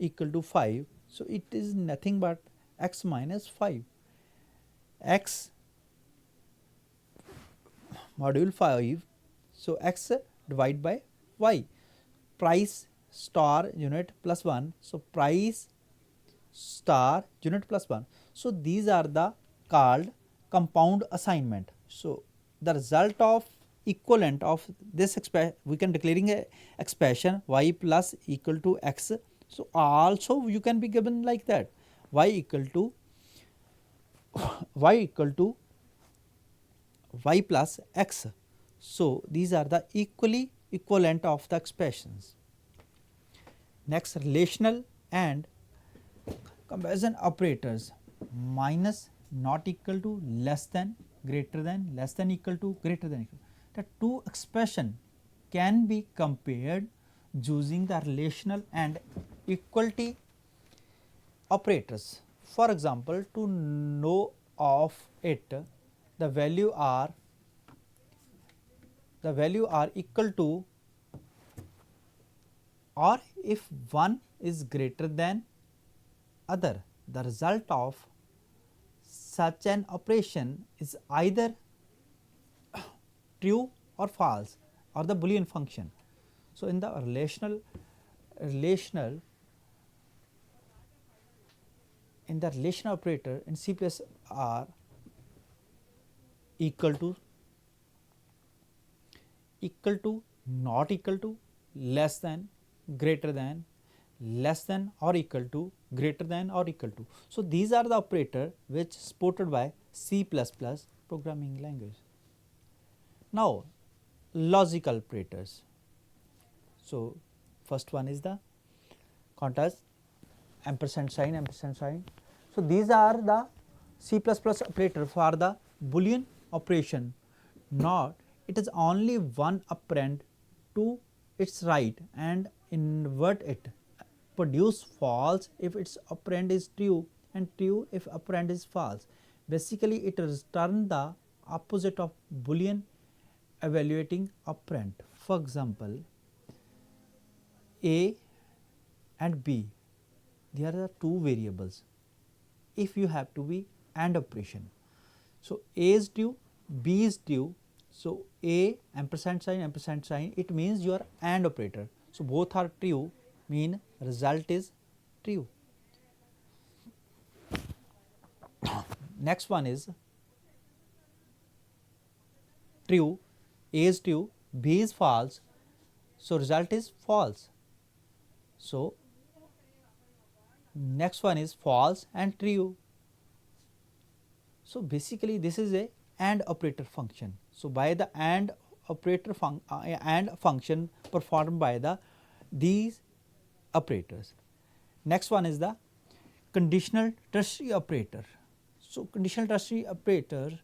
equal to 5. So, it is nothing but x minus 5, x module 5. So, x divided by y, price star unit plus 1. So, price star unit plus 1. So, these are the called compound assignment. So, the result of equivalent of this expression, we can declaring a expression y plus equal to x. So, also you can be given like that, y equal to y equal to y plus x. So, these are the equally equivalent of the expressions. Next, relational and comparison operators, minus, not equal to, less than, greater than, less than equal to, greater than equal. The two expression can be compared using the relational and equality operators. For example, to know of it, the value are equal to, or if one is greater than other, the result of such an operation is either true or false, or the Boolean function. So, in the relational in the relational operator in C plus R, equal to, not equal to, less than, greater than, less than or equal to, greater than or equal to. So, these are the operator which supported by C plus plus programming language. Now, logical operators. So, first one is the contrast, ampersand sign, ampersand sign. So, these are the C plus plus operator for the Boolean operation. Not, it is only one operand to its right and invert it, produce false if its operand is true and true if operand is false. Basically, it returns the opposite of Boolean evaluating operand. For example, A and B, they are the two variables if you have to be AND operation. So, A is true, B is true. So, A ampersand sign, it means your AND operator. So, both are true, mean result is true. Next one is true, A is true, B is false. So, result is false. So, next one is false and true. So, basically this is a AND operator function. So, by the AND operator AND function performed by the these operators. Next one is the conditional tertiary operator. So, conditional tertiary operator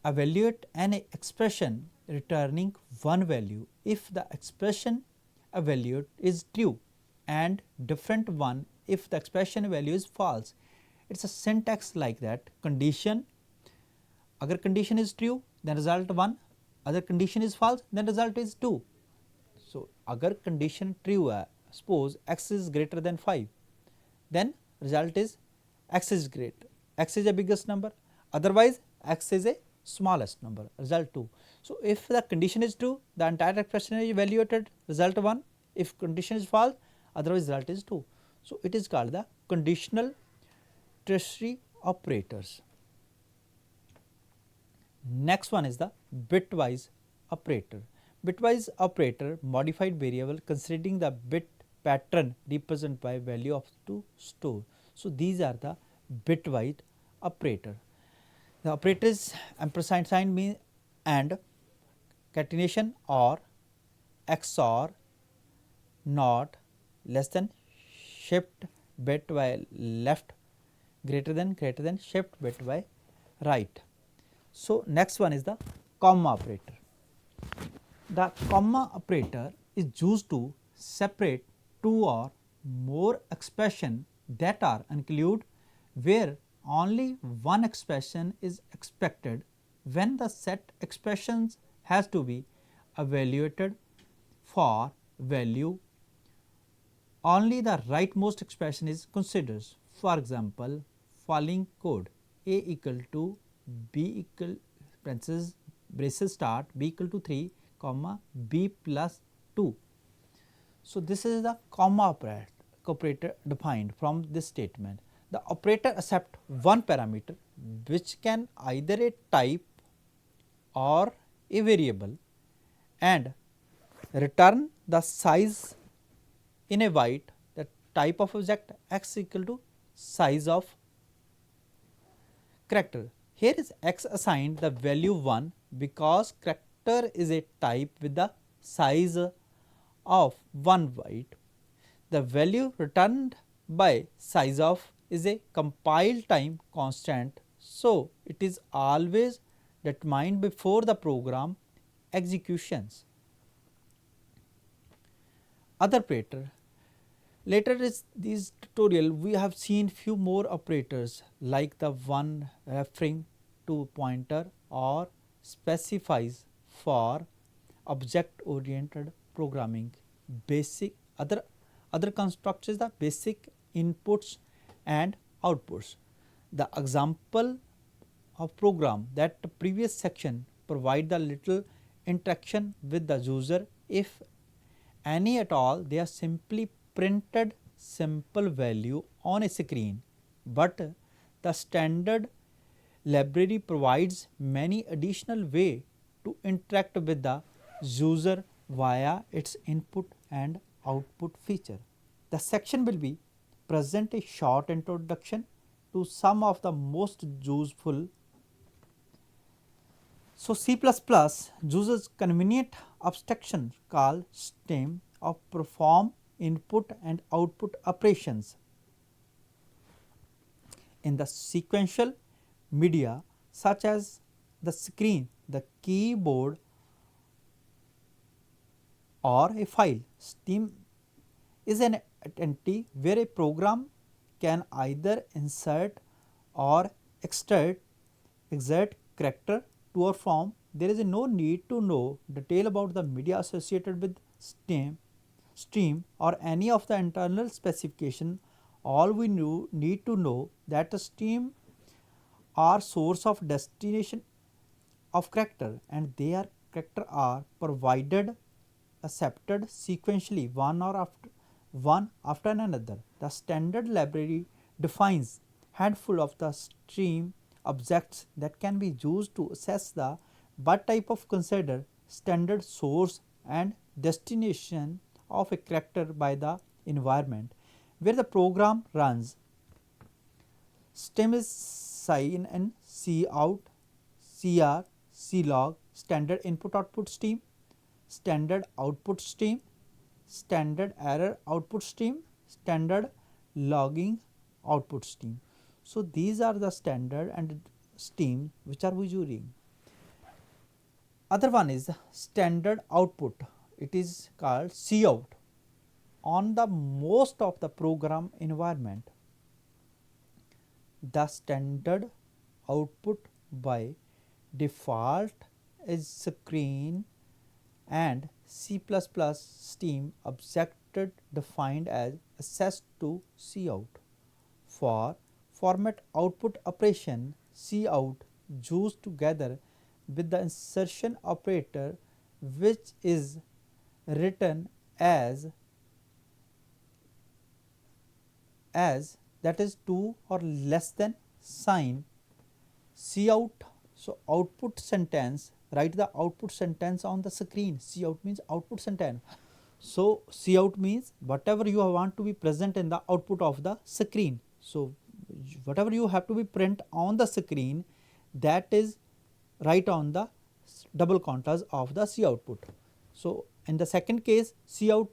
evaluate an expression returning one value if the expression evaluate is true and different one if the expression value is false. It is a syntax like that, condition, agar condition is true then result 1, other condition is false then result is 2. So, agar condition true hai, suppose x is greater than 5, then result is x is great, x is a biggest number, otherwise x is a smallest number, result 2. So, if the condition is true, the entire expression is evaluated, result 1, if condition is false, otherwise result is 2. So, it is called the conditional tertiary operators. Next one is the bitwise operator. Bitwise operator modified variable considering the bit pattern represented by value of to store. So, these are the bitwise operator. The operator is ampersand sign mean and, catenation or, XOR, not, less than, shift bit by left, greater than, shift bit by right. So, next one is the comma operator. The comma operator is used to separate two or more expressions that are included where only one expression is expected when the set expressions has to be evaluated for value only the rightmost expression is considered. For example, following code a equal to b equal parenthesis braces start b equal to 3 comma b plus 2. So, this is the comma operator defined from this statement. The operator accepts one parameter which can either a type or a variable and return the size in a byte, the type of object x equal to size of character. Here is x assigned the value 1 because character is a type with the size of 1 byte. The value returned by size of is a compile time constant. So, it is always determined before the program executions. Other operator. Later is this tutorial we have seen few more operators like the one referring to pointer or specifies for object oriented programming. Basic other constructs is the basic inputs and outputs. The example of program that the previous section provide the little interaction with the user. If any at all, they are simply printed simple value on a screen, but the standard library provides many additional way to interact with the user via its input and output feature. The section will be present a short introduction to some of the most useful. So, C++ uses convenient abstraction called STEM of perform input and output operations in the sequential media such as the screen, the keyboard or a file. STEM is an entity where a program can either insert or exert character to or from. There is no need to know detail about the media associated with stream or any of the internal specification. All we need to know that the stream are source of destination of character and their character are provided accepted sequentially one after another. The standard library defines handful of the stream objects that can be used to assess the byte type of consider standard source and destination of a character by the environment where the program runs. STEM is sign in, cout, cr, clog, standard input output stream, standard output stream, standard error output stream, standard logging output stream. So, these are the standard and stream which are we using. Other one is standard output, it is called cout. On the most of the program environment, the standard output by default is screen and C++ stream object defined as access to cout. For format output operation, cout used together with the insertion operator which is written as that is 2 or less than sign cout. So, output sentence, write the output sentence on the screen. Cout means output sentence. So, cout means whatever you want to be present in the output of the screen. So, whatever you have to be print on the screen, that is write on the double counters of the C output. So, in the second case cout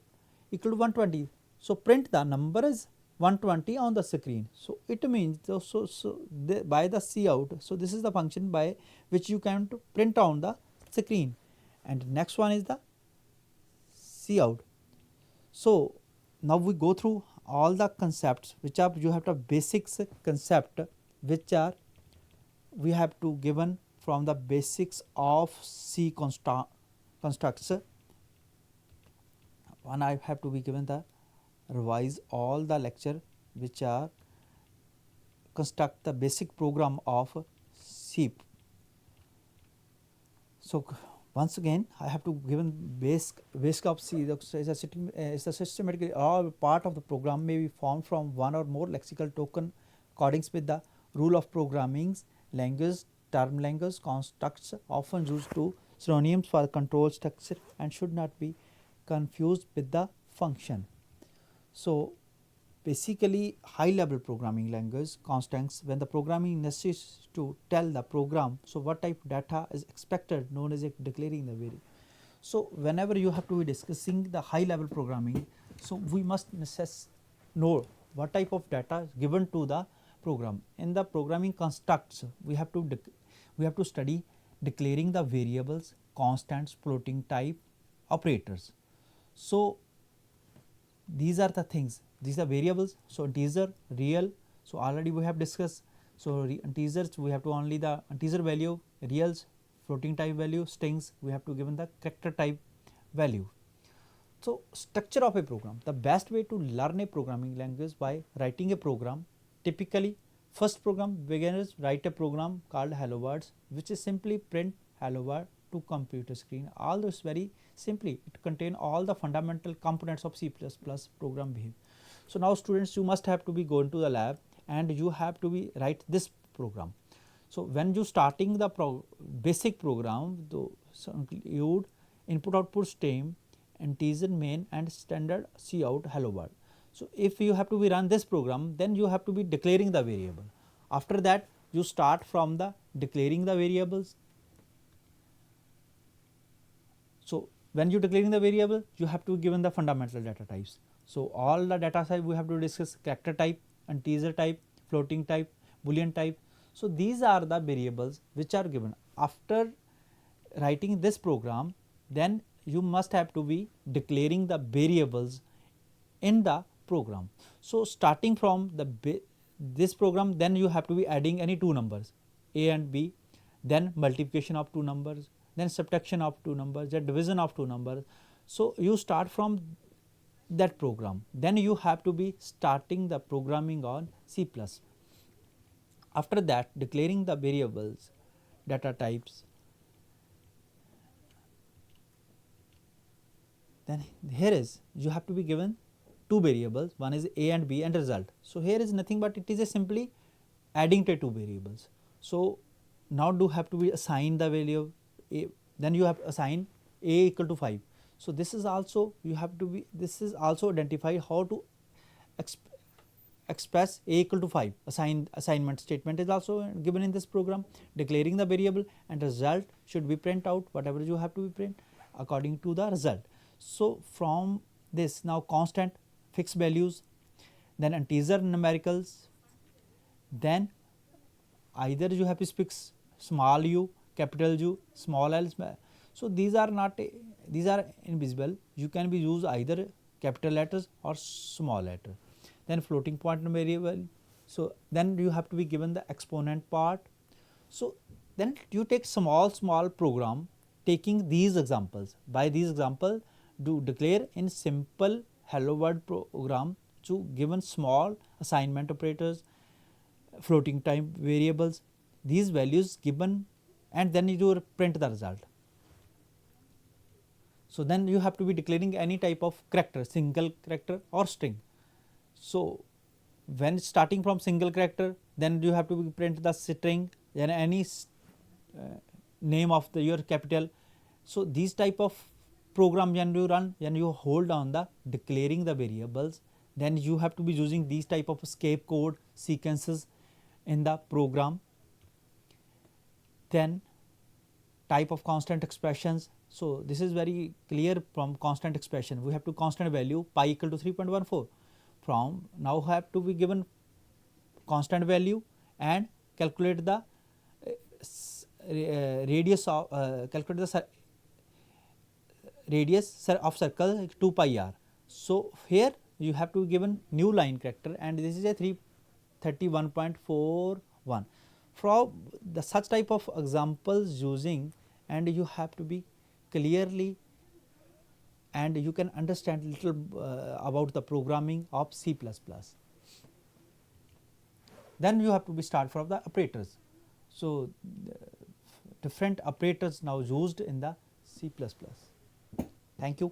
equal to 120. So, print the number is 120 on the screen. So, it means by the cout. So, this is the function by which you can print on the screen, and next one is the cout. So, now we go through all the concepts which are you have the basics concept which are we have to given from the basics of C constructs. One I have to be given the revise all the lecture which are construct the basic program of C. So, once again I have to given basic of C is a systematically all part of the program may be formed from one or more lexical token according with the rule of programming language. Term language constructs often used to synonyms for control structure and should not be confused with the function. So, basically high level programming language constants when the programming necessitates to tell the program. So, what type of data is expected known as declaring the variable. So, whenever you have to be discussing the high level programming, so we must know what type of data is given to the program. In the programming constructs we have to study declaring the variables, constants, floating type, operators. So, these are the things, these are variables. So, integer, real, so already we have discussed. So, integers we have to only the integer value, reals, floating type value, strings we have to given the character type value. So, structure of a program, the best way to learn a programming language by writing a program. Typically first program beginners write a program called hello words which is simply print hello world to computer screen. All this very simply it contain all the fundamental components of C++ program behavior. So, now students you must have to be going to the lab and you have to be write this program. So, when you starting the basic program so include input output stream, integer main and standard cout hello world. So, if you have to be run this program then you have to be declaring the variable. After that you start from the declaring the variables. So, when you declaring the variable you have to given the fundamental data types. So, all the data type we have to discuss character type, integer type, floating type, boolean type. So, these are the variables which are given. After writing this program then you must have to be declaring the variables in the program. So, starting from the this program then you have to be adding any two numbers a and b, then multiplication of two numbers, then subtraction of two numbers, then division of two numbers. So, you start from that program, then you have to be starting the programming on C++. After that declaring the variables, data types, then here is you have to be given two variables, one is a and b and result. So, here is nothing but it is a simply adding to two variables. So, now do have to be assign the value a, then you have assign a equal to 5. So, this is also you have to be this is also identify how to express a equal to 5. Assignment statement is also given in this program. Declaring the variable and result should be print out whatever you have to be print according to the result. So, from this now constant, fixed values, then integer numericals, then either you have to speak small u, capital U, small l. So, these are not these are invisible, you can be use either capital letters or small letter. Then floating point variable. So, then you have to be given the exponent part. So, then you take small program taking these examples. By these example do declare in simple hello world program to given small assignment operators, floating type variables, these values given and then you print the result. So, then you have to be declaring any type of character, single character or string. So, when starting from single character then you have to print the string, then any name of the your capital. So, these type of program when you run, when you hold on the declaring the variables, then you have to be using these type of escape code sequences in the program. Then type of constant expressions. So, this is very clear from constant expression, we have to constant value pi equal to 3.14. From now have to be given constant value and calculate the radius of calculate the radius of circle 2 pi r. So, here you have to given new line character and this is a 331.41. From the such type of examples using and you have to be clearly and you can understand little about the programming of C++. Then you have to be start from the operators. So, different operators now used in the C++. Thank you.